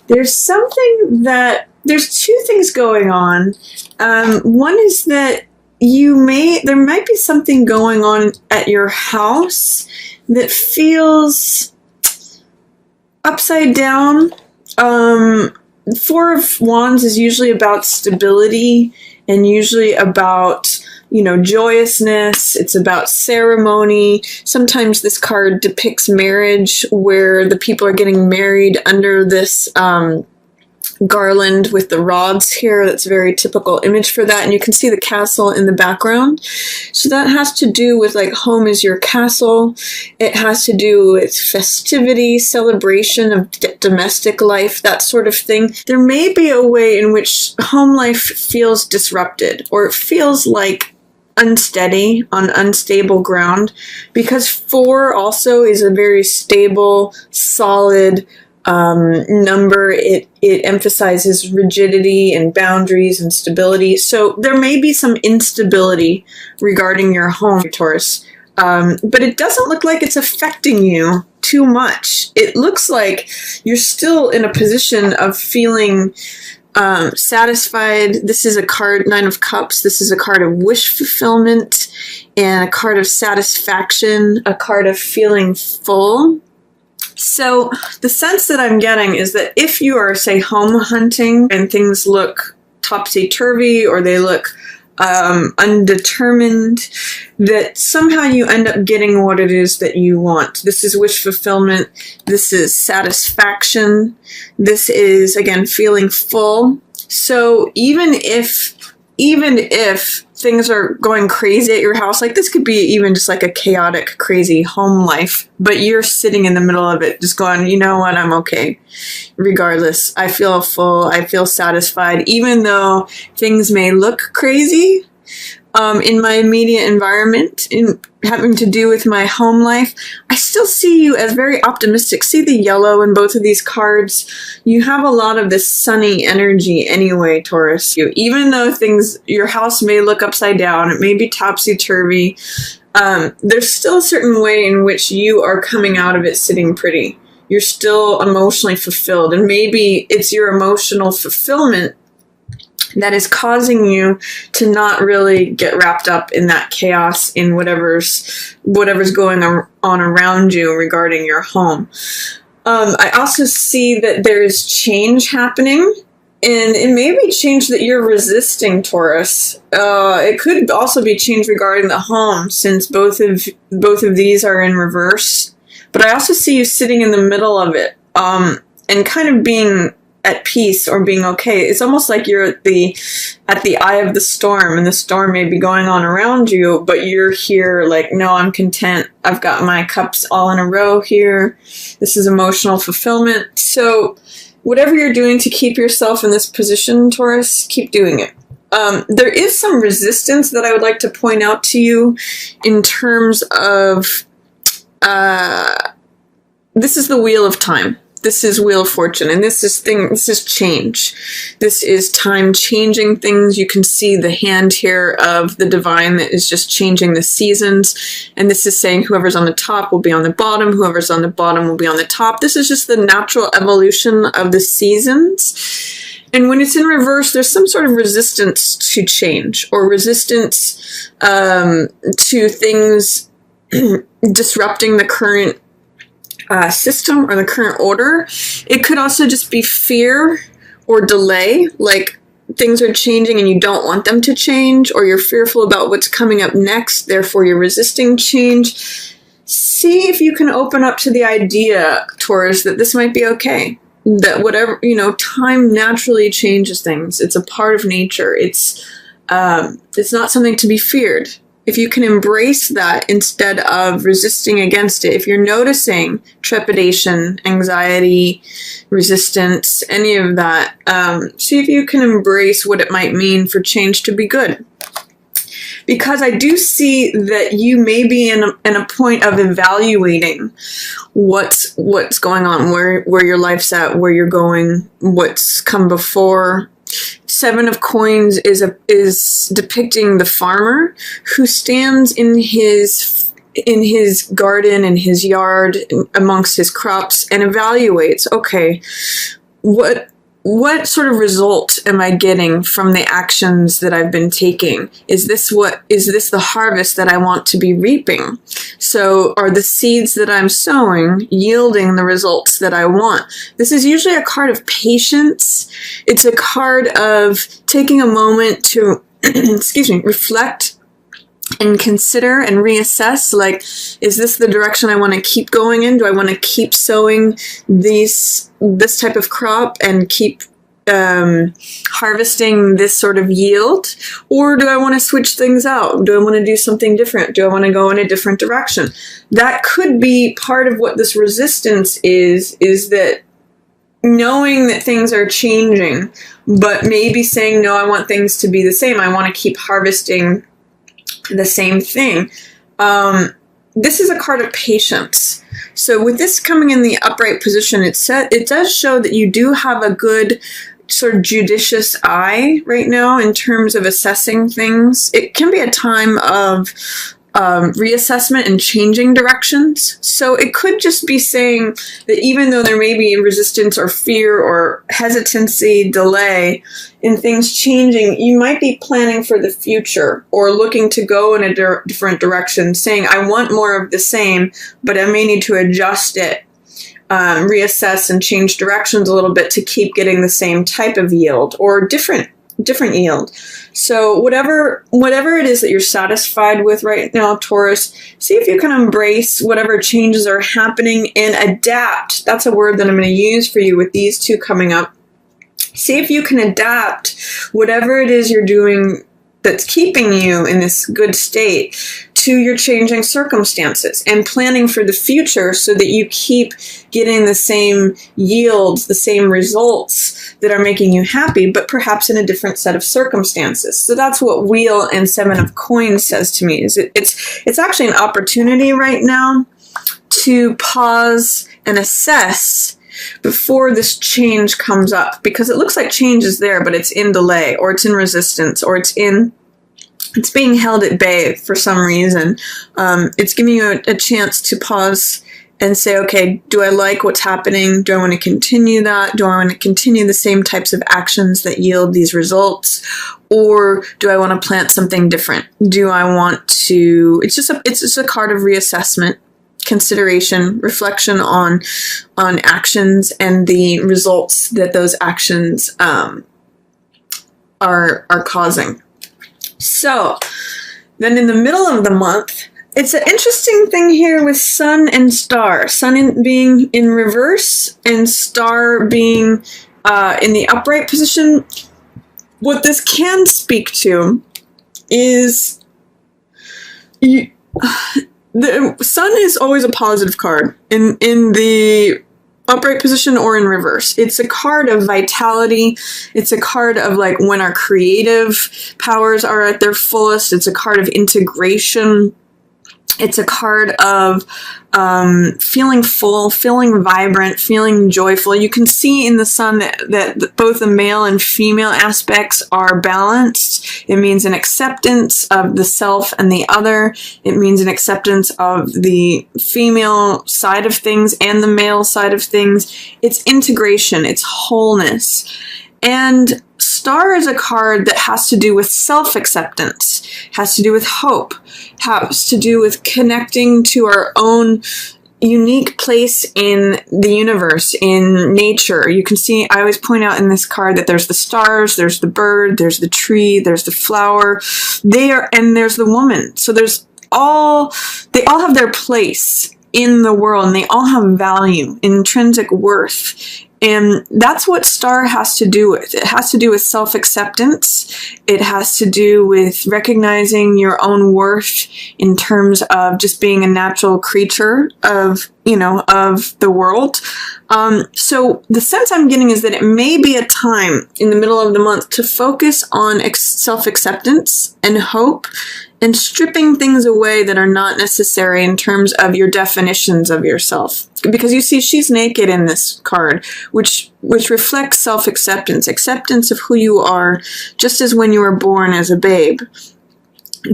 There's two things going on. One is that there might be something going on at your house that feels upside down. Four of Wands is usually about stability and usually about, joyousness. It's about ceremony. Sometimes this card depicts marriage where the people are getting married under this garland with the rods here. That's a very typical image for that. And you can see the castle in the background. So that has to do with like home is your castle. It has to do with festivity, celebration of domestic life, that sort of thing. There may be a way in which home life feels disrupted, or it feels like unsteady, on unstable ground, because 4 also is a very stable, solid number. It emphasizes rigidity and boundaries and stability. So there may be some instability regarding your home, Taurus. But it doesn't look like it's affecting you too much. It looks like you're still in a position of feeling satisfied. This is a card, 9 of Cups. This is a card of wish fulfillment and a card of satisfaction, a card of feeling full. So the sense that I'm getting is that if you are, say, home hunting and things look topsy-turvy or they look undetermined, that somehow you end up getting what it is that you want. This is wish fulfillment. This is satisfaction. This is, again, feeling full. So even if things are going crazy at your house, like this could be even just like a chaotic, crazy home life, but you're sitting in the middle of it just going, you know what, I'm okay. Regardless, I feel full, I feel satisfied, even though things may look crazy in my immediate environment, in having to do with my home life. I still see you as very optimistic. See the yellow in both of these cards? You have a lot of this sunny energy anyway, Taurus. Even though your house may look upside down, it may be topsy-turvy, there's still a certain way in which you are coming out of it sitting pretty. You're still emotionally fulfilled, and maybe it's your emotional fulfillment that is causing you to not really get wrapped up in that chaos, in whatever's going on around you regarding your home. I also see that there's change happening, and it may be change that you're resisting, Taurus. It could also be change regarding the home, since both of these are in reverse. But I also see you sitting in the middle of it, and kind of being at peace or being okay. It's almost like you're at the eye of the storm, and the storm may be going on around you, but you're here like, no, I'm content. I've got my cups all in a row here. This is emotional fulfillment. So whatever you're doing to keep yourself in this position, Taurus, keep doing it. There is some resistance that I would like to point out to you in terms of, this is the Wheel of Time. This is Wheel of Fortune, and this is change. This is time changing things. You can see the hand here of the divine that is just changing the seasons. And this is saying whoever's on the top will be on the bottom. Whoever's on the bottom will be on the top. This is just the natural evolution of the seasons. And when it's in reverse, there's some sort of resistance to change, or resistance to things disrupting the current system or the current order. It could also just be fear or delay, like things are changing and you don't want them to change, or you're fearful about what's coming up next, therefore you're resisting change. See if you can open up to the idea, Taurus, that this might be okay. That whatever, time naturally changes things. It's a part of nature. It's not something to be feared. If you can embrace that instead of resisting against it, if you're noticing trepidation, anxiety, resistance, any of that, see if you can embrace what it might mean for change to be good. Because I do see that you may be in a point of evaluating what's going on, where your life's at, where you're going, what's come before. 7 of Coins is depicting the farmer who stands in his garden, in his yard, amongst his crops, and evaluates, okay, what sort of result am I getting from the actions that I've been taking? Is this the harvest that I want to be reaping? So are the seeds that I'm sowing yielding the results that I want? This is usually a card of patience. It's a card of taking a moment to, excuse me, reflect and consider and reassess, like, is this the direction I want to keep going in? Do I want to keep sowing this type of crop and keep harvesting this sort of yield? Or do I want to switch things out? Do I want to do something different? Do I want to go in a different direction? That could be part of what this resistance is that knowing that things are changing, but maybe saying, no, I want things to be the same. I want to keep harvesting the same thing. This is a card of patience. So with this coming in the upright position, it does show that you do have a good sort of judicious eye right now in terms of assessing things. It can be a time of reassessment and changing directions. So it could just be saying that even though there may be resistance or fear or hesitancy, delay in things changing, you might be planning for the future or looking to go in a different direction, saying, I want more of the same, but I may need to adjust it, reassess and change directions a little bit to keep getting the same type of yield or different yield. So whatever it is that you're satisfied with right now, Taurus, see if you can embrace whatever changes are happening and adapt. That's a word that I'm going to use for you with these two coming up. See if you can adapt whatever it is you're doing that's keeping you in this good state to your changing circumstances and planning for the future so that you keep getting the same yields, the same results that are making you happy, but perhaps in a different set of circumstances. So that's what Wheel and Seven of Coins says to me, is it's actually an opportunity right now to pause and assess before this change comes up, because it looks like change is there, but it's in delay, or it's in resistance, or it's being held at bay for some reason. It's giving you a chance to pause and say, okay, do I like what's happening? Do I want to continue that? Do I want to continue the same types of actions that yield these results? Or do I want to plant something different? Do I want to, it's just a card of reassessment, consideration, reflection on actions and the results that those actions are causing. So then in the middle of the month, it's an interesting thing here with Sun and Star. Sun being in reverse and Star being in the upright position. What this can speak to is the Sun is always a positive card in the upright position or in reverse. It's a card of vitality. It's a card of like when our creative powers are at their fullest. It's a card of integration. It's a card of feeling full, feeling vibrant, feeling joyful. You can see in the Sun that both the male and female aspects are balanced. It means an acceptance of the self and the other. It means an acceptance of the female side of things and the male side of things. It's integration. It's wholeness. And Star is a card that has to do with self-acceptance, has to do with hope, has to do with connecting to our own unique place in the universe, in nature. You can see, I always point out in this card that there's the stars, there's the bird, there's the tree, there's the flower, and there's the woman. So they all have their place in the world, and they all have value, intrinsic worth. And that's what Star has to do with. It has to do with self-acceptance. It has to do with recognizing your own worth in terms of just being a natural creature of the world. So the sense I'm getting is that it may be a time in the middle of the month to focus on self-acceptance and hope and stripping things away that are not necessary in terms of your definitions of yourself. Because you see, she's naked in this card, which reflects self-acceptance, acceptance of who you are, just as when you were born as a babe.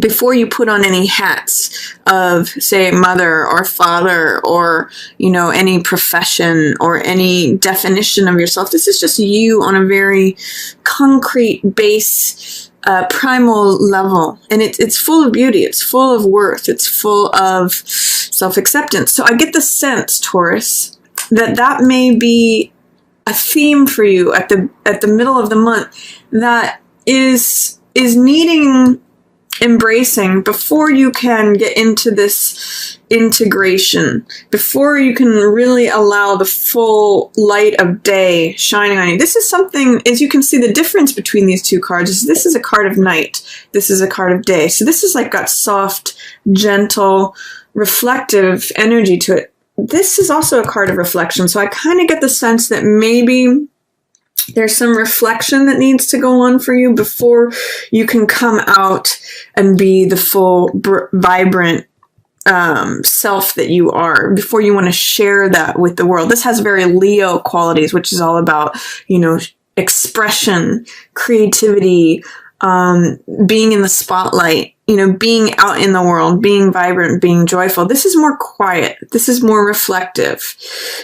before you put on any hats of, say, mother or father or, any profession or any definition of yourself. This is just you on a very concrete base, primal level. And it's full of beauty. It's full of worth. It's full of self-acceptance. So I get the sense, Taurus, that may be a theme for you at the middle of the month that is needing embracing before you can get into this integration, before you can really allow the full light of day shining on you. This is something, as you can see, the difference between these two cards is this is a card of night, this is a card of day. So this is like got soft, gentle, reflective energy to it. This is also a card of reflection. So I kind of get the sense that maybe there's some reflection that needs to go on for you before you can come out and be the full, vibrant self that you are, before you want to share that with the world. This has very Leo qualities, which is all about, expression, creativity, being in the spotlight, being out in the world, being vibrant, being joyful. This is more quiet. This is more reflective.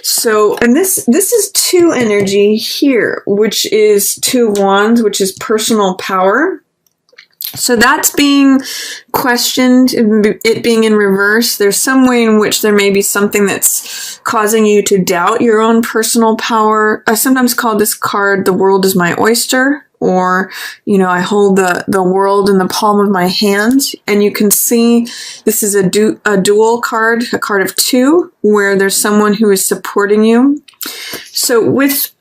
So, and this is 2 energy here, which is 2 wands, which is personal power. So that's being questioned, it being in reverse. There's some way in which there may be something that's causing you to doubt your own personal power. I sometimes call this card, the world is my oyster. Or, I hold the world in the palm of my hand, and you can see this is a dual card, a card of 2, where there's someone who is supporting you. So with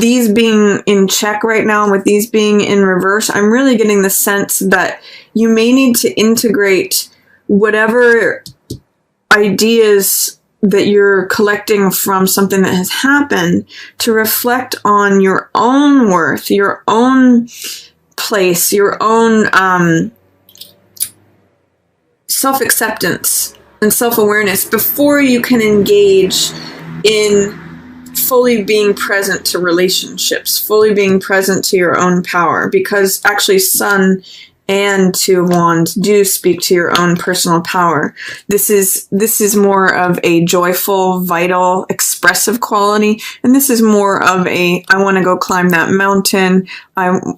these being in check right now, and with these being in reverse, I'm really getting the sense that you may need to integrate whatever ideas that you're collecting from something that has happened to reflect on your own worth, your own place, your own self-acceptance and self-awareness before you can engage in fully being present to relationships, fully being present to your own power. Because actually Sun and 2 of Wands do speak to your own personal power. This is more of a joyful, vital, expressive quality, and this is more of a, I want to go climb that mountain.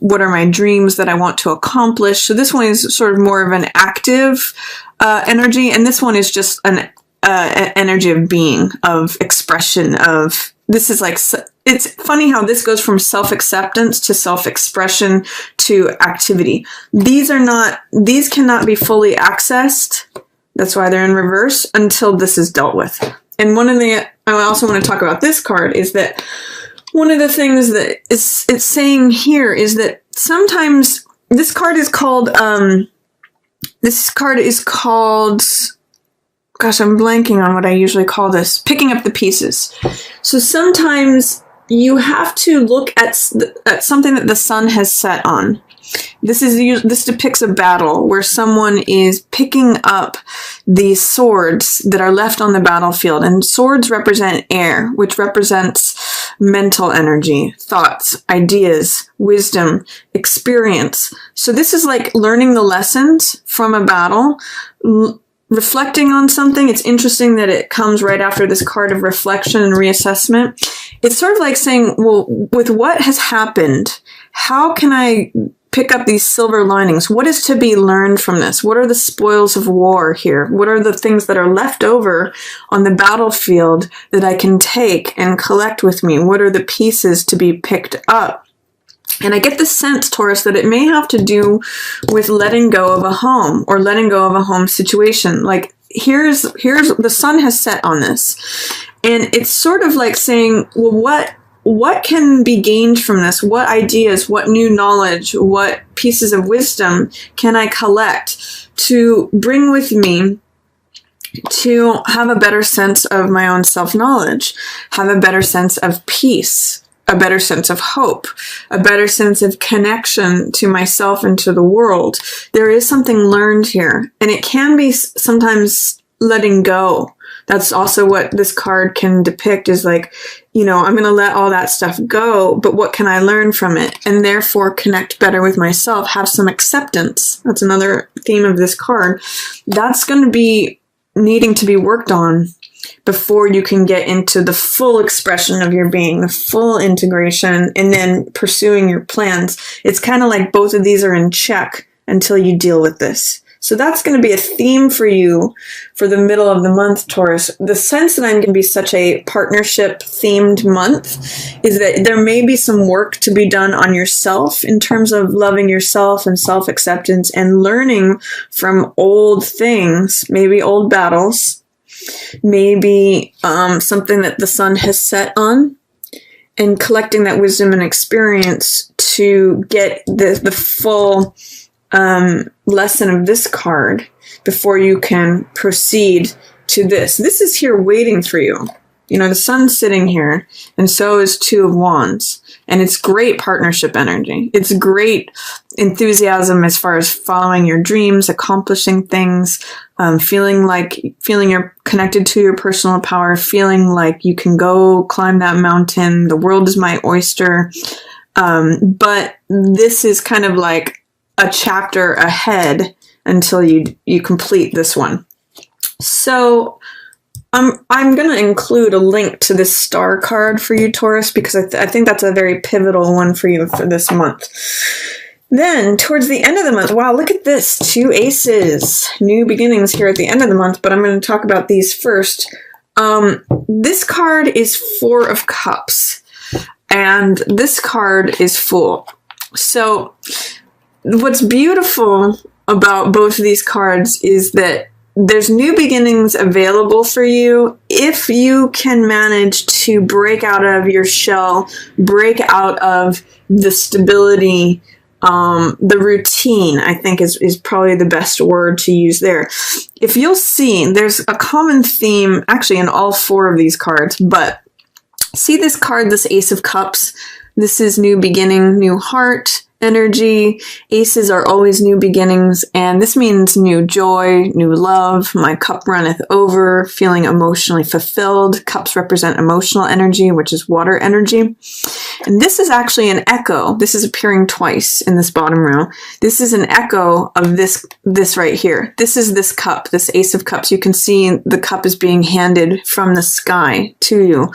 What are my dreams that I want to accomplish? So this one is sort of more of an active energy, and this one is just an energy of being, of expression, of, this is like, it's funny how this goes from self-acceptance to self-expression to activity. These cannot be fully accessed. That's why they're in reverse until this is dealt with. And I also want to talk about this card is that one of the things that it's saying here is that sometimes this card is called, gosh, I'm blanking on what I usually call this, picking up the pieces. So sometimes you have to look at something that the sun has set on. This depicts a battle where someone is picking up these swords that are left on the battlefield. And swords represent air, which represents mental energy, thoughts, ideas, wisdom, experience. So this is like learning the lessons from a battle, reflecting on something. It's interesting that it comes right after this card of reflection and reassessment. It's sort of like saying, well, with what has happened, how can I pick up these silver linings? What is to be learned from this? What are the spoils of war here? What are the things that are left over on the battlefield that I can take and collect with me? What are the pieces to be picked up? And I get the sense, Taurus, that it may have to do with letting go of a home or letting go of a home situation. Like here's the sun has set on this, and it's sort of like saying, well, what can be gained from this? What ideas, what new knowledge, what pieces of wisdom can I collect to bring with me to have a better sense of my own self-knowledge, have a better sense of peace, a better sense of hope, a better sense of connection to myself and to the world. There is something learned here, and it can be sometimes letting go That's also what this card can depict, is like, you know, I'm going to let all that stuff go, but what can I learn from it? And therefore connect better with myself, have some acceptance. That's another theme of this card. That's going to be needing to be worked on before you can get into the full expression of your being, the full integration, and then pursuing your plans. It's kind of like both of these are in check until you deal with this. So that's going to be a theme for you for the middle of the month, Taurus. The sense that I'm going to be such a partnership-themed month is that there may be some work to be done on yourself in terms of loving yourself and self-acceptance and learning from old things, maybe old battles, maybe something that the sun has set on, and collecting that wisdom and experience to get the full lesson of this card before you can proceed to this. This is here waiting for you. You know, the sun's sitting here, and so is Two of Wands. And it's great partnership energy. It's great enthusiasm as far as following your dreams, accomplishing things, feeling you're connected to your personal power, feeling like you can go climb that mountain. The world is my oyster. But this is kind of like a chapter ahead until you complete this one. So I'm going to include a link to this star card for you, Taurus, because I think that's a very pivotal one for you for this month. Then, towards the end of the month, wow, look at this. 2 aces. New beginnings here at the end of the month, but I'm going to talk about these first. This card is 4 of Cups, and this card is Fool. So what's beautiful about both of these cards is that there's new beginnings available for you if you can manage to break out of your shell, break out of the stability, the routine, I think is probably the best word to use there. If you'll see, there's a common theme actually in all 4 of these cards, but see this card, this Ace of Cups? This is new beginning, new heart energy. Aces are always new beginnings, and this means new joy, new love. My cup runneth over, feeling emotionally fulfilled. Cups represent emotional energy, which is water energy. And this is actually an echo. This is appearing twice in this bottom row. This is an echo of this right here. This is this cup, this Ace of Cups. You can see the cup is being handed from the sky to you.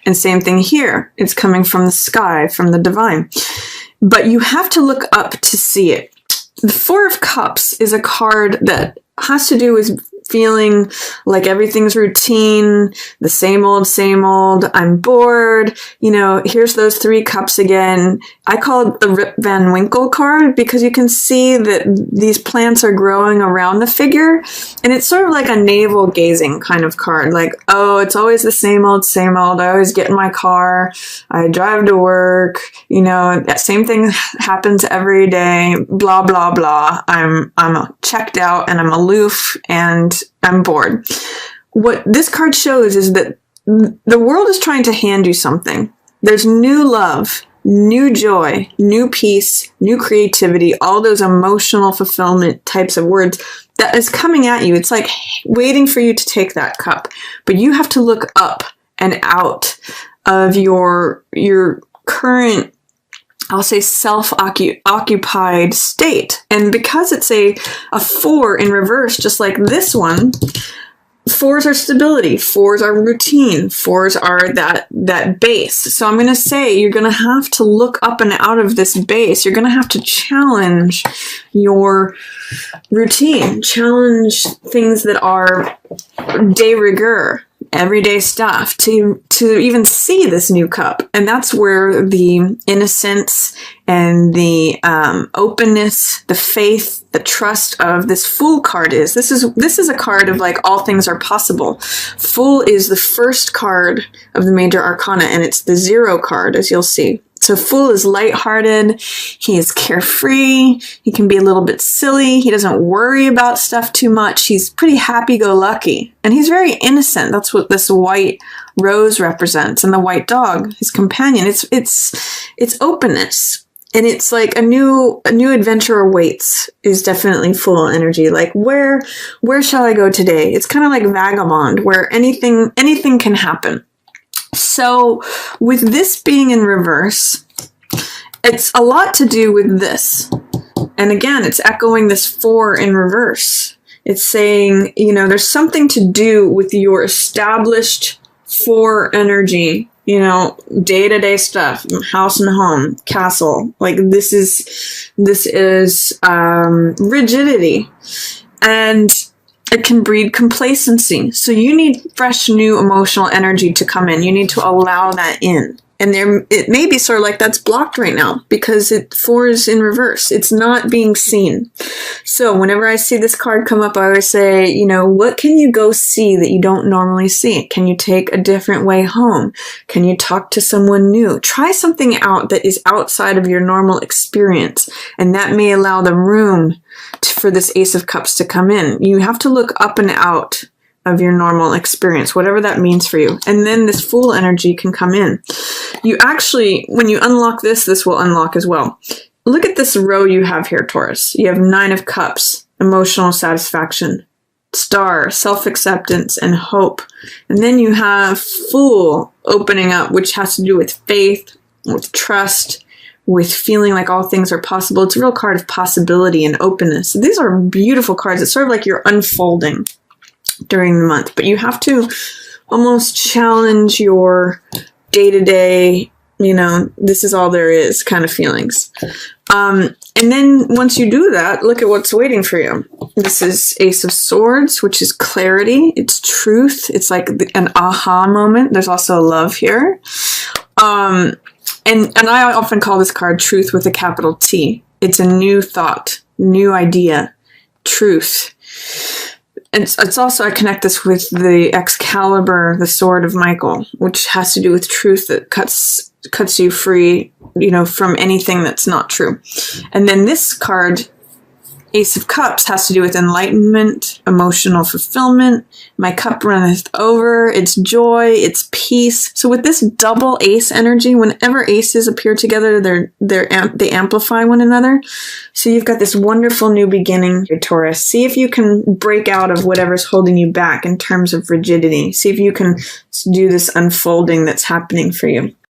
And same thing here. It's coming from the sky, from the divine. But you have to look up to see it. The 4 of Cups is a card that has to do with feeling like everything's routine, the same old, I'm bored, you know, here's those 3 cups again. I call it the Rip Van Winkle card because you can see that these plants are growing around the figure, and it's sort of like a navel gazing kind of card, like, oh, it's always the same old, I always get in my car, I drive to work, you know, that same thing happens every day, blah, blah, blah. I'm checked out and I'm aloof and I'm bored. What this card shows is that the world is trying to hand you something. There's new love, new joy, new peace, new creativity, all those emotional fulfillment types of words that is coming at you. It's like waiting for you to take that cup. But you have to look up and out of your current, I'll say, self-occupied state. And because it's a 4 in reverse, just like this one, 4s are stability, 4s are routine, 4s are that base. So I'm going to say you're going to have to look up and out of this base. You're going to have to challenge your routine, challenge things that are de rigueur, everyday stuff, to even see this new cup. And that's where the innocence and the openness, the faith, the trust of this Fool card is. This is a card of like all things are possible. Fool is the first card of the major arcana, and it's the 0 card, as you'll see. So Fool is lighthearted, he is carefree, he can be a little bit silly, he doesn't worry about stuff too much, he's pretty happy-go-lucky, and he's very innocent. That's what this white rose represents, and the white dog, his companion. It's openness. And it's like a new adventure awaits is definitely Fool energy. Like where shall I go today? It's kind of like Vagabond, where anything can happen. So with this being in reverse, it's a lot to do with this. And again, it's echoing this 4 in reverse. It's saying, you know, there's something to do with your established 4 energy, you know, day-to-day stuff, house and home, castle. Like this is rigidity, and it can breed complacency. So you need fresh, new emotional energy to come in. You need to allow that in. And it may be sort of like that's blocked right now because 4 is in reverse. It's not being seen. So whenever I see this card come up, I always say, you know, what can you go see that you don't normally see? Can you take a different way home? Can you talk to someone new? Try something out that is outside of your normal experience. And that may allow the room for this Ace of Cups to come in. You have to look up and out of your normal experience, whatever that means for you. And then this Fool energy can come in. You actually, when you unlock this will unlock as well. Look at this row you have here, Taurus. You have 9 of Cups, emotional satisfaction, Star, self-acceptance, and hope. And then you have Fool opening up, which has to do with faith, with trust, with feeling like all things are possible. It's a real card of possibility and openness. These are beautiful cards. It's sort of like you're unfolding during the month, but you have to almost challenge your day-to-day, you know, this is all there is kind of feelings. And then once you do that, look at what's waiting for you. This is Ace of Swords, which is clarity. It's truth. It's like an aha moment. There's also love here. And I often call this card Truth with a capital T. It's a new thought, new idea, truth. It's also, I connect this with the Excalibur, the sword of Michael, which has to do with truth that cuts you free, you know, from anything that's not true. And then this card, Ace of Cups, has to do with enlightenment, emotional fulfillment. My cup runneth over. It's joy. It's peace. So with this double ace energy, whenever aces appear together, they amplify one another. So you've got this wonderful new beginning, Taurus. See if you can break out of whatever's holding you back in terms of rigidity. See if you can do this unfolding that's happening for you.